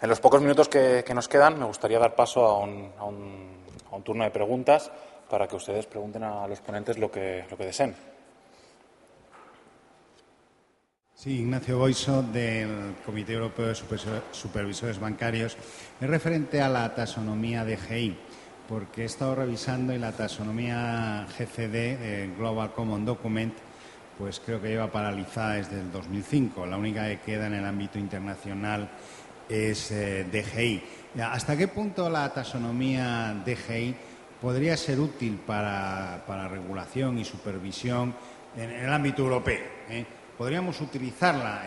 En los pocos minutos que nos quedan, me gustaría dar paso a un turno de preguntas para que ustedes pregunten a los ponentes lo que deseen. Sí, Ignacio Boiso, del Comité Europeo de Supervisores Bancarios. Es referente a la taxonomía DGI, porque he estado revisando y la taxonomía GCD, Global Common Document, pues creo que lleva paralizada desde el 2005. La única que queda en el ámbito internacional es DGI. ¿Hasta qué punto la taxonomía DGI podría ser útil para regulación y supervisión en el ámbito europeo? ¿Podríamos utilizarla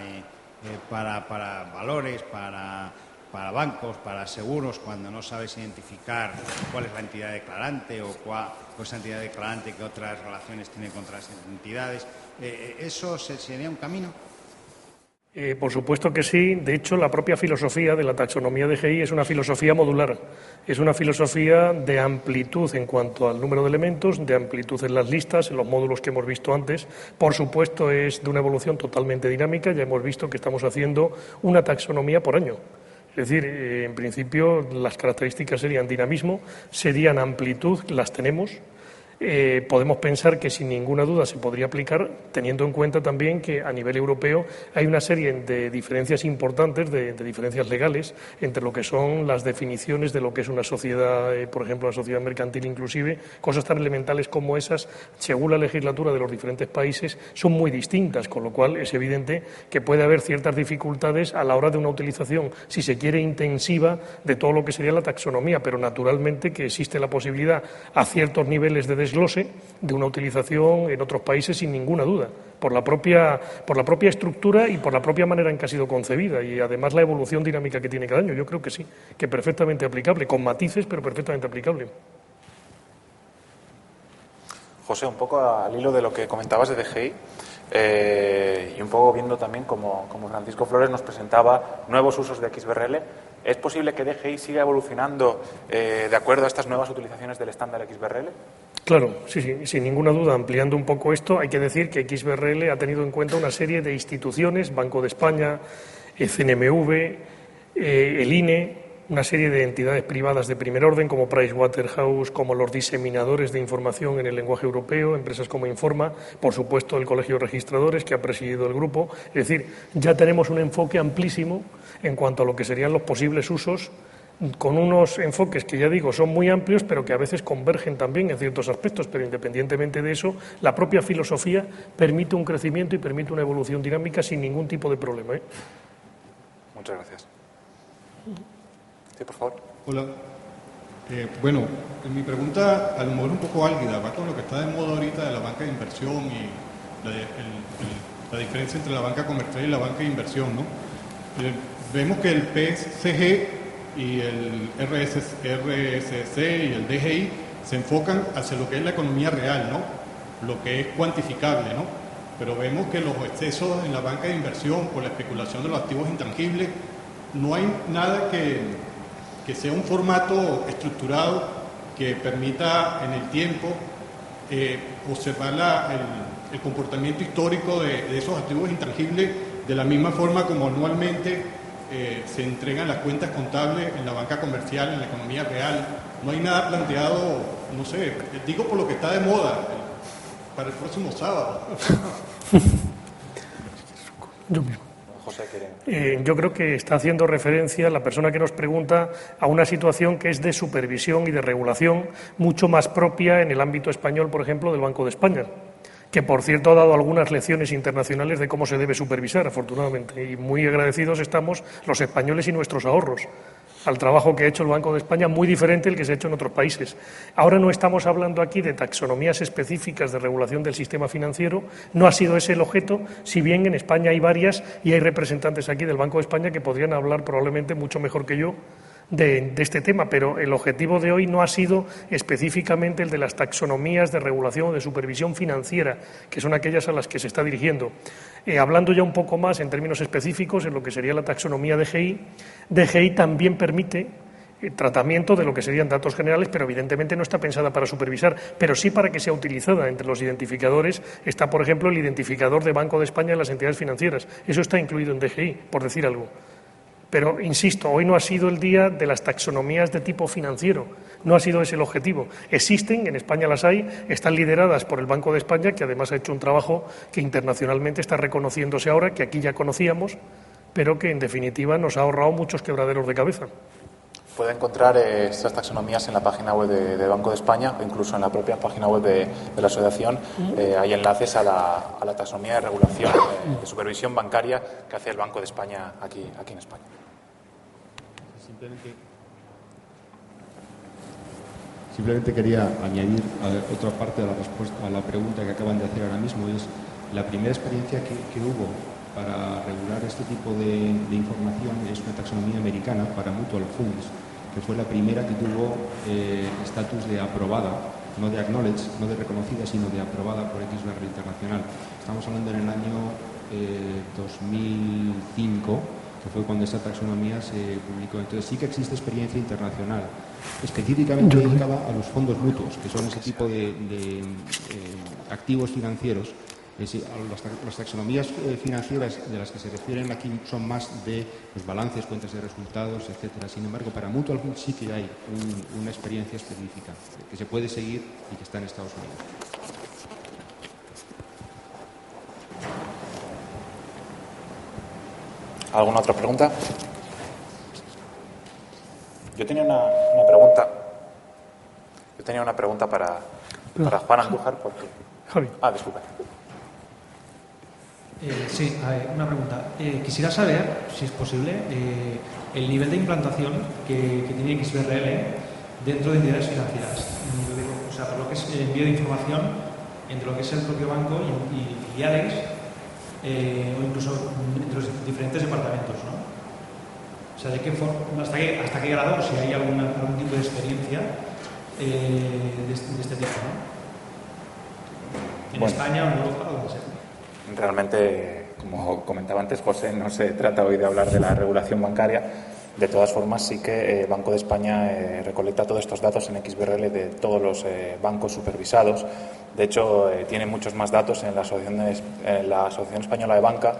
para valores, para bancos, para seguros, cuando no sabes identificar cuál es la entidad declarante o cuál es la entidad declarante que otras relaciones tiene contra las entidades? ¿Eso sería un camino? Por supuesto que sí. De hecho, la propia filosofía de la taxonomía DGI es una filosofía modular. Es una filosofía de amplitud en cuanto al número de elementos, de amplitud en las listas, en los módulos que hemos visto antes. Por supuesto, es de una evolución totalmente dinámica. Ya hemos visto que estamos haciendo una taxonomía por año. Es decir, en principio, las características serían dinamismo, serían amplitud, las tenemos. Podemos pensar que sin ninguna duda se podría aplicar, teniendo en cuenta también que a nivel europeo hay una serie de diferencias importantes, de diferencias legales, entre lo que son las definiciones de lo que es una sociedad, por ejemplo, una sociedad mercantil inclusive. Cosas tan elementales como esas, según la legislatura de los diferentes países, son muy distintas, con lo cual es evidente que puede haber ciertas dificultades a la hora de una utilización, si se quiere, intensiva de todo lo que sería la taxonomía, pero naturalmente que existe la posibilidad a ciertos niveles de desglose de una utilización en otros países sin ninguna duda, por la propia estructura y por la propia manera en que ha sido concebida y además la evolución dinámica que tiene cada año. Yo creo que sí, que perfectamente aplicable, con matices, pero perfectamente aplicable. José, un poco al hilo de lo que comentabas de DGI y un poco viendo también como Francisco Flores nos presentaba nuevos usos de XBRL, ¿es posible que DGI siga evolucionando de acuerdo a estas nuevas utilizaciones del estándar XBRL? Claro, sí, sin ninguna duda. Ampliando un poco esto, hay que decir que XBRL ha tenido en cuenta una serie de instituciones, Banco de España, CNMV, el INE, una serie de entidades privadas de primer orden como Pricewaterhouse, como los diseminadores de información en el lenguaje europeo, empresas como Informa, por supuesto el Colegio de Registradores que ha presidido el grupo. Es decir, ya tenemos un enfoque amplísimo en cuanto a lo que serían los posibles usos, con unos enfoques que, ya digo, son muy amplios, pero que a veces convergen también en ciertos aspectos. Pero independientemente de eso, la propia filosofía permite un crecimiento y permite una evolución dinámica sin ningún tipo de problema. Muchas gracias. Sí, por favor. Hola. Bueno, mi pregunta a lo mejor un poco álgida, va con lo que está de moda ahorita de la banca de inversión y la diferencia entre la banca comercial y la banca de inversión, ¿no? Vemos que el PSG y el RSC y el DGI se enfocan hacia lo que es la economía real, ¿no? Lo que es cuantificable, ¿no? Pero vemos que los excesos en la banca de inversión por la especulación de los activos intangibles, no hay nada que sea un formato estructurado que permita en el tiempo observar el comportamiento histórico de esos activos intangibles de la misma forma como anualmente se entregan las cuentas contables en la banca comercial, en la economía real. No hay nada planteado, no sé, digo por lo que está de moda, para el próximo sábado. Yo mismo. Yo creo que está haciendo referencia la persona que nos pregunta a una situación que es de supervisión y de regulación mucho más propia en el ámbito español, por ejemplo, del Banco de España, que por cierto ha dado algunas lecciones internacionales de cómo se debe supervisar, afortunadamente, y muy agradecidos estamos los españoles y nuestros ahorros al trabajo que ha hecho el Banco de España, muy diferente al que se ha hecho en otros países. Ahora no estamos hablando aquí de taxonomías específicas de regulación del sistema financiero, no ha sido ese el objeto, si bien en España hay varias y hay representantes aquí del Banco de España que podrían hablar probablemente mucho mejor que yo de este tema, pero el objetivo de hoy no ha sido específicamente el de las taxonomías de regulación o de supervisión financiera, que son aquellas a las que se está dirigiendo. Hablando ya un poco más en términos específicos, en lo que sería la taxonomía DGI, DGI también permite tratamiento de lo que serían datos generales, pero evidentemente no está pensada para supervisar, pero sí para que sea utilizada. Entre los identificadores está, por ejemplo, el identificador de Banco de España en las entidades financieras. Eso está incluido en DGI, por decir algo. Pero, insisto, hoy no ha sido el día de las taxonomías de tipo financiero, no ha sido ese el objetivo. Existen, en España las hay, están lideradas por el Banco de España, que además ha hecho un trabajo que internacionalmente está reconociéndose ahora, que aquí ya conocíamos, pero que en definitiva nos ha ahorrado muchos quebraderos de cabeza. Puede encontrar estas taxonomías en la página web de Banco de España o incluso en la propia página web de la asociación. Hay enlaces a la taxonomía de regulación de supervisión bancaria que hace el Banco de España aquí en España. Simplemente quería añadir otra parte de la respuesta a la pregunta que acaban de hacer ahora mismo. Es la primera experiencia que hubo para regular este tipo de información es una taxonomía americana para mutual funds, que fue la primera que tuvo estatus de aprobada, no de acknowledged, no de reconocida, sino de aprobada por XBRL Internacional. Estamos hablando en el año 2005, que fue cuando esta taxonomía se publicó. Entonces sí que existe experiencia internacional, específicamente dedicada a los fondos mutuos, que son ese tipo de activos financieros. Las taxonomías financieras de las que se refieren aquí son más de los balances, cuentas de resultados, etcétera. Sin embargo, para Mutual Funds sí que hay una experiencia específica que se puede seguir y que está en Estados Unidos. ¿Alguna otra pregunta? Yo tenía una pregunta. Yo tenía una pregunta para Juan Andújar. Javi. Disculpe. Sí, una pregunta. Quisiera saber, si es posible, el nivel de implantación que tiene XBRL dentro de entidades financieras. O sea, por lo que es envío de información entre lo que es el propio banco y filiales, o incluso entre los diferentes departamentos, ¿no? O sea, ¿de qué forma, hasta qué grado, si hay algún tipo de experiencia de este tipo, ¿no? En España o en Europa o donde sea. Realmente, como comentaba antes José, no se trata hoy de hablar de la regulación bancaria. De todas formas, sí que Banco de España recolecta todos estos datos en XBRL de todos los bancos supervisados. De hecho, tiene muchos más datos en la Asociación Española de Banca.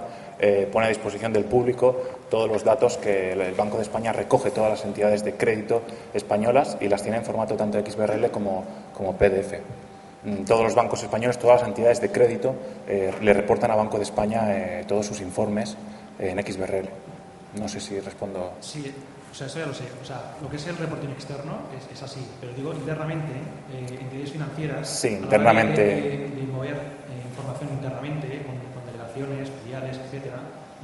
Pone a disposición del público todos los datos que el Banco de España recoge, todas las entidades de crédito españolas, y las tiene en formato tanto XBRL como PDF. Todos los bancos españoles, todas las entidades de crédito le reportan a Banco de España todos sus informes en XBRL. No sé si respondo. Sí, o sea, eso ya lo sé. O sea, lo que es el reporting externo es así, pero digo internamente, entidades financieras. Sí, internamente. De mover información internamente con delegaciones, filiales, etcétera,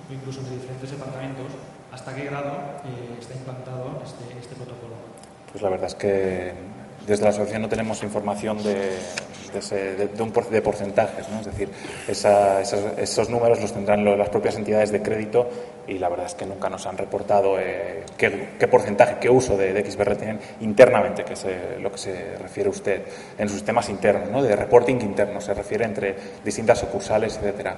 incluso entre diferentes departamentos, ¿hasta qué grado está implantado este protocolo? Pues la verdad es que desde la asociación no tenemos información de porcentajes, ¿no? Es decir, esos números los tendrán las propias entidades de crédito, y la verdad es que nunca nos han reportado qué porcentaje, qué uso de XBRL tienen internamente, que es lo que se refiere usted en sus sistemas internos, ¿no? De reporting interno, se refiere entre distintas sucursales, etcétera.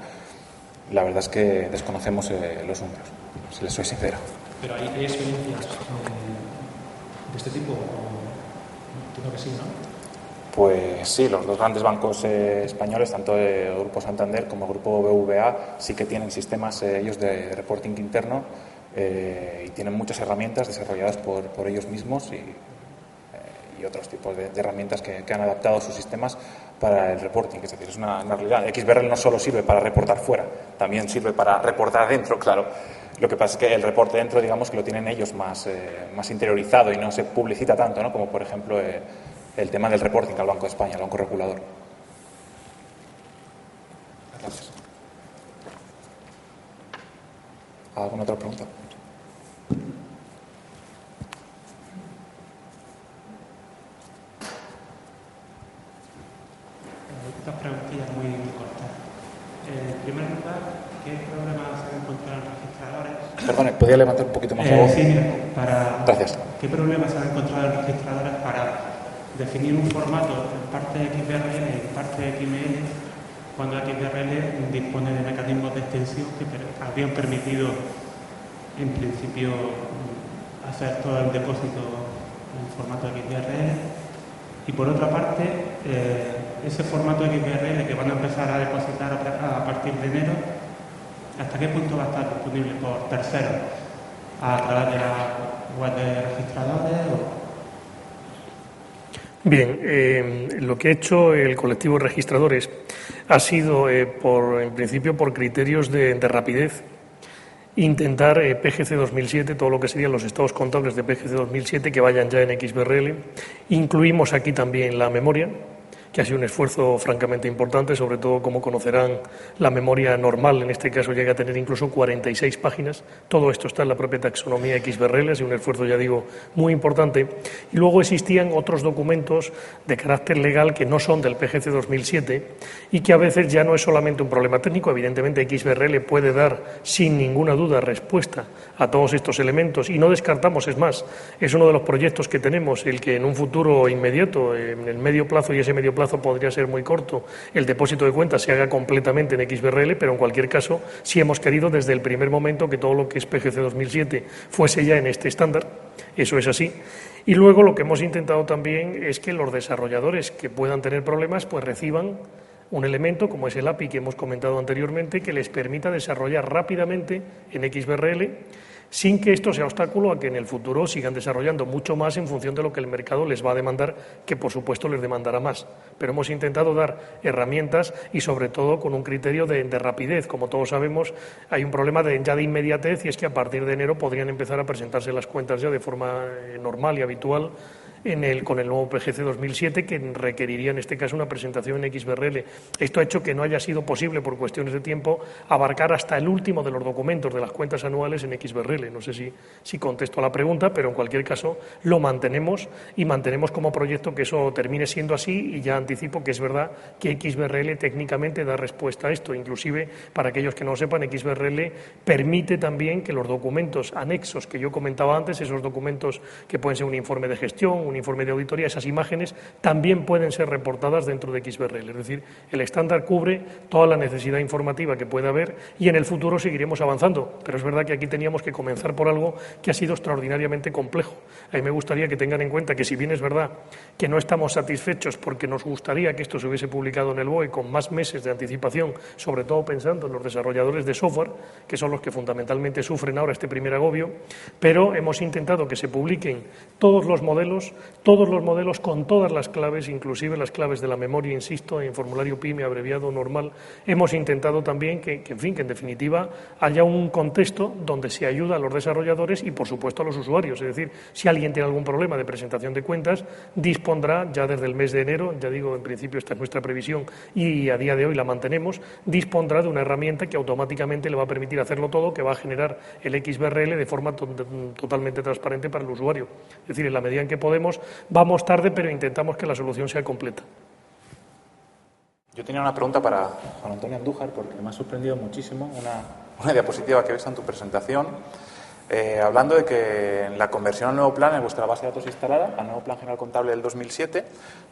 La verdad es que desconocemos los números, si les soy sincero. Pero hay experiencias de este tipo. Entiendo que sí, ¿no? Pues sí, los dos grandes bancos españoles, tanto el Grupo Santander como el Grupo BBVA, sí que tienen sistemas ellos de reporting interno y tienen muchas herramientas desarrolladas por ellos mismos y otros tipos de herramientas que han adaptado sus sistemas para el reporting. Es decir, es una realidad. XBRL no solo sirve para reportar fuera, también sirve para reportar dentro, claro. Lo que pasa es que el reporte dentro, digamos que lo tienen ellos más interiorizado y no se publicita tanto, ¿no? Como por ejemplo el tema del reporting al Banco de España, al Banco Regulador. Gracias. ¿Alguna otra pregunta? Dos preguntillas muy cortas. En primer lugar, ¿qué problemas se encuentran los registradores? Perdone, ¿podría levantar un poquito más la voz? Sí, mira, Gracias. ¿Qué problemas se han encontrado los registradores para definir un formato en parte XBRL y en parte XML cuando XBRL dispone de mecanismos de extensión que habrían permitido, en principio, hacer todo el depósito en formato XBRL? Y por otra parte, ese formato XBRL que van a empezar a depositar a partir de enero, ¿hasta qué punto va a estar disponible por terceros? a través de la web de registradores? Bien, lo que ha hecho el colectivo de registradores ha sido, en principio, por criterios de rapidez, intentar PGC 2007, todo lo que serían los estados contables de PGC 2007 que vayan ya en XBRL. Incluimos aquí también la memoria, que ha sido un esfuerzo francamente importante, sobre todo, como conocerán, la memoria normal, en este caso llega a tener incluso 46 páginas. Todo esto está en la propia taxonomía XBRL, ha sido un esfuerzo, ya digo, muy importante. Y luego existían otros documentos de carácter legal que no son del PGC 2007 y que a veces ya no es solamente un problema técnico. Evidentemente, XBRL puede dar, sin ninguna duda, respuesta a todos estos elementos y no descartamos, es más, es uno de los proyectos que tenemos, el que en un futuro inmediato, en el medio plazo, y ese medio plazo podría ser muy corto, el depósito de cuentas se haga completamente en XBRL, pero en cualquier caso sí hemos querido desde el primer momento que todo lo que es PGC 2007 fuese ya en este estándar, eso es así. Y luego lo que hemos intentado también es que los desarrolladores que puedan tener problemas pues reciban un elemento como es el API que hemos comentado anteriormente que les permita desarrollar rápidamente en XBRL sin que esto sea obstáculo a que en el futuro sigan desarrollando mucho más en función de lo que el mercado les va a demandar, que por supuesto les demandará más. Pero hemos intentado dar herramientas y sobre todo con un criterio de rapidez. Como todos sabemos, hay un problema ya de inmediatez y es que a partir de enero podrían empezar a presentarse las cuentas ya de forma normal y habitual con el nuevo PGC 2007, que requeriría en este caso una presentación en XBRL. Esto ha hecho que no haya sido posible, por cuestiones de tiempo, abarcar hasta el último de los documentos de las cuentas anuales en XBRL. No sé si contesto a la pregunta, pero en cualquier caso lo mantenemos y mantenemos como proyecto que eso termine siendo así, y ya anticipo que es verdad que XBRL técnicamente da respuesta a esto. Inclusive, para aquellos que no lo sepan, XBRL permite también que los documentos anexos que yo comentaba antes, esos documentos que pueden ser un informe de gestión, un informe de auditoría, esas imágenes también pueden ser reportadas dentro de XBRL. Es decir, el estándar cubre toda la necesidad informativa que pueda haber y en el futuro seguiremos avanzando. Pero es verdad que aquí teníamos que comenzar por algo que ha sido extraordinariamente complejo. A mí me gustaría que tengan en cuenta que, si bien es verdad que no estamos satisfechos porque nos gustaría que esto se hubiese publicado en el BOE con más meses de anticipación, sobre todo pensando en los desarrolladores de software, que son los que fundamentalmente sufren ahora este primer agobio, pero hemos intentado que se publiquen todos los modelos con todas las claves, inclusive las claves de la memoria, insisto, en formulario PYME abreviado normal. Hemos intentado también que en definitiva haya un contexto donde se ayuda a los desarrolladores y, por supuesto, a los usuarios. Es decir, si alguien tiene algún problema de presentación de cuentas, dispondrá ya desde el mes de enero, ya digo, en principio esta es nuestra previsión y a día de hoy la mantenemos, dispondrá de una herramienta que automáticamente le va a permitir hacerlo todo, que va a generar el XBRL de forma totalmente transparente para el usuario. Es decir, en la medida en que podemos, vamos tarde, pero intentamos que la solución sea completa. Yo tenía una pregunta para Juan Antonio Andújar, porque me ha sorprendido muchísimo una diapositiva que ves en tu presentación, hablando de que en la conversión al nuevo plan, en vuestra base de datos instalada, al nuevo plan general contable del 2007,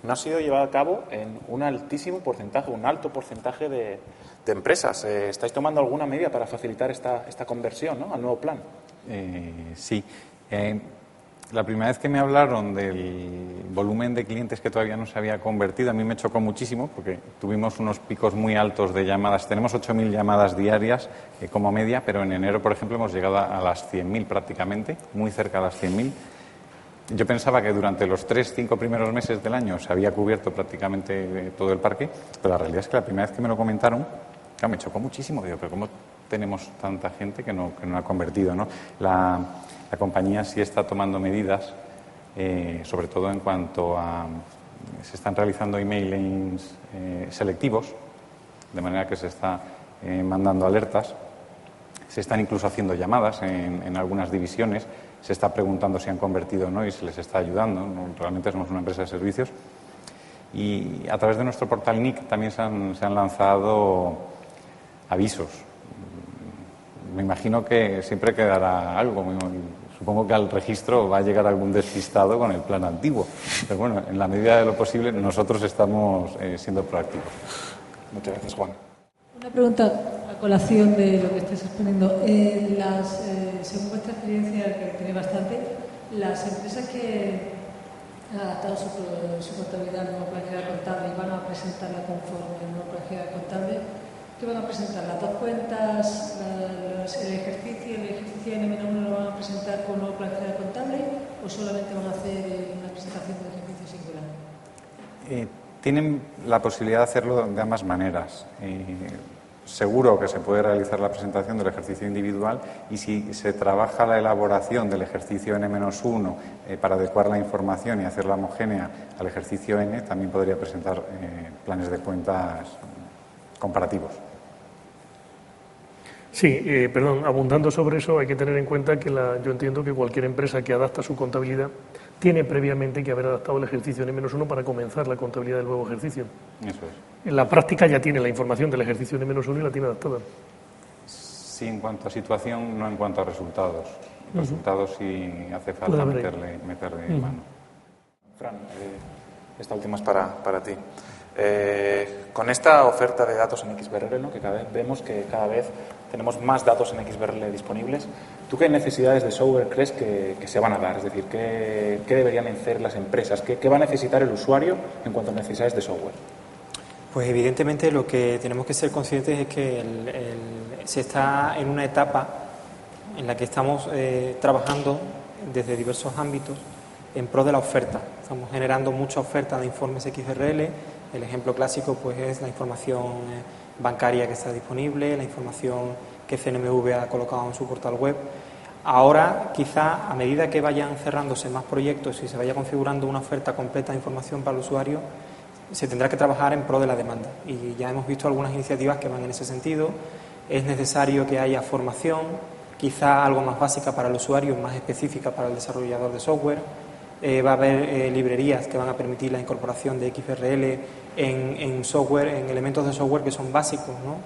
no ha sido llevado a cabo en un altísimo porcentaje, un alto porcentaje de empresas. ¿Estáis tomando alguna medida para facilitar esta conversión, ¿no?, al nuevo plan? Sí. La primera vez que me hablaron del volumen de clientes que todavía no se había convertido, a mí me chocó muchísimo porque tuvimos unos picos muy altos de llamadas. Tenemos 8.000 llamadas diarias como media, pero en enero, por ejemplo, hemos llegado a las 100.000 prácticamente, muy cerca de las 100.000. Yo pensaba que durante los 3-5 primeros meses del año se había cubierto prácticamente todo el parque, pero la realidad es que la primera vez que me lo comentaron, claro, me chocó muchísimo. Digo, pero ¿cómo tenemos tanta gente que no ha convertido, ¿no? La compañía sí está tomando medidas, sobre todo en cuanto a... Se están realizando emailings selectivos, de manera que se está mandando alertas, se están incluso haciendo llamadas en algunas divisiones, se está preguntando si han convertido o no y se les está ayudando, ¿no? Realmente somos una empresa de servicios. Y a través de nuestro portal NIC también se han lanzado avisos. Me imagino que siempre quedará algo. Supongo que al registro va a llegar algún despistado con el plan antiguo. Pero bueno, en la medida de lo posible, nosotros estamos siendo proactivos. Muchas gracias, Juan. Una pregunta a colación de lo que estáis exponiendo. Según vuestra experiencia, que tiene bastante, las empresas que han adaptado su contabilidad al nuevo plan general contable y van a presentarla conforme al nuevo plan general contable, ¿Qué van a presentar? ¿Las dos cuentas, el ejercicio N-1 lo van a presentar con nuevo plan general contable o solamente van a hacer una presentación del ejercicio singular? Tienen la posibilidad de hacerlo de ambas maneras. Seguro que se puede realizar la presentación del ejercicio individual y si se trabaja la elaboración del ejercicio N-1 para adecuar la información y hacerla homogénea al ejercicio N, también podría presentar planes de cuentas comparativos. Sí, perdón, abundando sobre eso, hay que tener en cuenta que yo entiendo que cualquier empresa que adapta su contabilidad tiene previamente que haber adaptado el ejercicio N-1 para comenzar la contabilidad del nuevo ejercicio. Eso es. En la práctica ya tiene la información del ejercicio N-1 y la tiene adaptada. Sí, en cuanto a situación, no en cuanto a resultados. Resultados sí hace falta meterle mano. Fran, esta última es para ti. Con esta oferta de datos en XBRL, ¿no?, que cada vez vemos que cada vez tenemos más datos en XBRL disponibles, ¿tú qué necesidades de software crees que se van a dar? Es decir, ¿qué deberían hacer las empresas? ¿Qué va a necesitar el usuario en cuanto a necesidades de software? Pues evidentemente lo que tenemos que ser conscientes es que se está en una etapa en la que estamos trabajando desde diversos ámbitos en pro de la oferta. Estamos generando mucha oferta de informes XBRL. El ejemplo clásico pues es la información bancaria que está disponible, la información que CNMV ha colocado en su portal web. Ahora, quizá, a medida que vayan cerrándose más proyectos y se vaya configurando una oferta completa de información para el usuario, se tendrá que trabajar en pro de la demanda. Y ya hemos visto algunas iniciativas que van en ese sentido. Es necesario que haya formación, quizá algo más básica para el usuario, más específica para el desarrollador de software. Va a haber librerías que van a permitir la incorporación de XBRL en software, en elementos de software que son básicos, ¿no?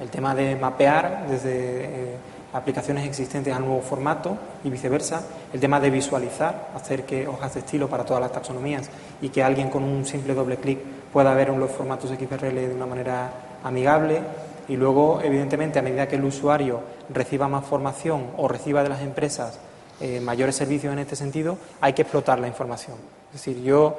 El tema de mapear desde aplicaciones existentes al nuevo formato y viceversa. El tema de visualizar, hacer que hojas de estilo para todas las taxonomías y que alguien con un simple doble clic pueda ver los formatos XBRL de una manera amigable. Y luego, evidentemente, a medida que el usuario reciba más formación o reciba de las empresas mayores servicios en este sentido, hay que explotar la información. Es decir, yo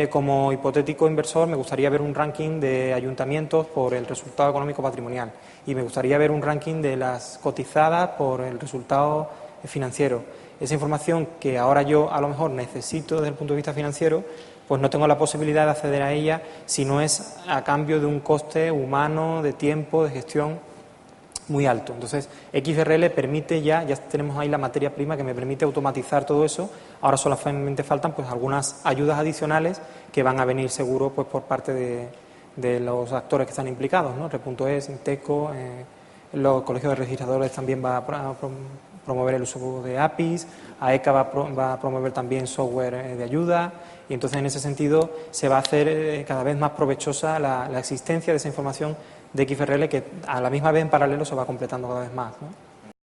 como hipotético inversor me gustaría ver un ranking de ayuntamientos por el resultado económico patrimonial y me gustaría ver un ranking de las cotizadas por el resultado financiero. Esa información que ahora yo a lo mejor necesito desde el punto de vista financiero, pues no tengo la posibilidad de acceder a ella si no es a cambio de un coste humano, de tiempo, de gestión muy alto. Entonces, XBRL permite ya tenemos ahí la materia prima que me permite automatizar todo eso. Ahora solamente faltan pues algunas ayudas adicionales que van a venir seguro pues por parte de los actores que están implicados, ¿no? Re.es, Inteco, los colegios de registradores también va a promover el uso de APIs, AECA va a promover también software de ayuda y entonces en ese sentido se va a hacer cada vez más provechosa la existencia de esa información de XBRL que a la misma vez en paralelo se va completando cada vez más, ¿no?